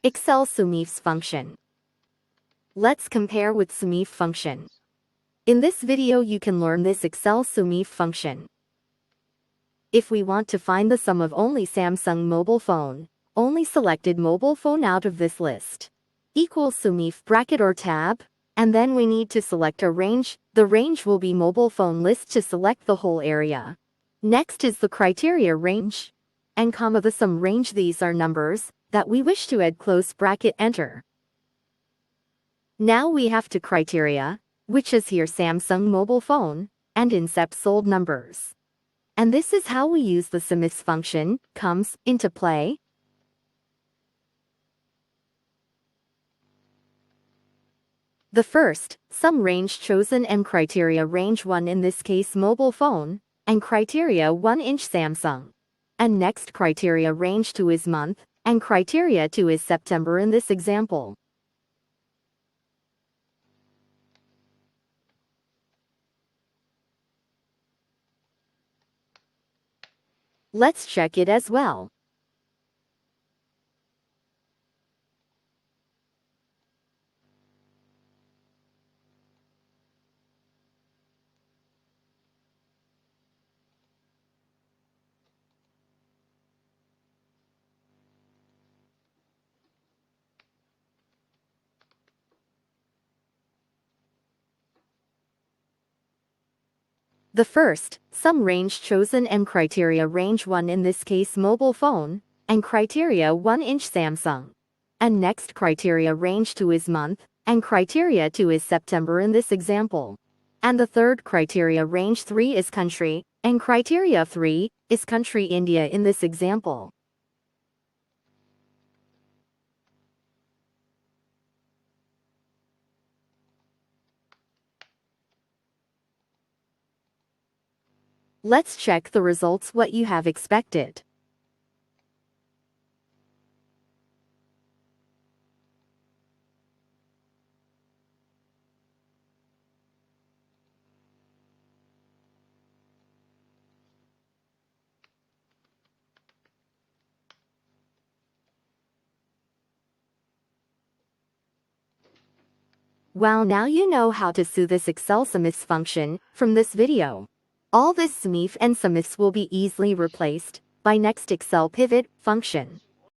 Excel Sumifs function. Let's compare with Sumif function. In this video you can learn this Excel Sumif function. If we want to find the sum of only Samsung mobile phone, only selected mobile phone out of this list, equals Sumif bracket or tab, and then we need to select a range. The range will be mobile phone list to select the whole area. Next is the criteria range, and comma the sum range. These are numbers that we wish to add, close bracket, enter. Now we have to criteria, which is here Samsung mobile phone, and incept sold numbers. And this is how we use the Sumifs function comes into play. The first, sum range chosen and criteria range 1, in this case mobile phone, and criteria 1-inch Samsung. And next criteria range 2 is month, and criteria 2 is September in this example. Let's check it as well. The first, sum range chosen and criteria range 1, in this case mobile phone, and criteria 1-inch Samsung. And next criteria range 2 is month, and criteria 2 is September in this example. And the third criteria range 3 is country, and criteria 3 is country India in this example. Let's check the results, what you have expected. Well, now you know how to do this Excel Sumifs function from this video. All this Sumif and Sumifs will be easily replaced by next Excel pivot function.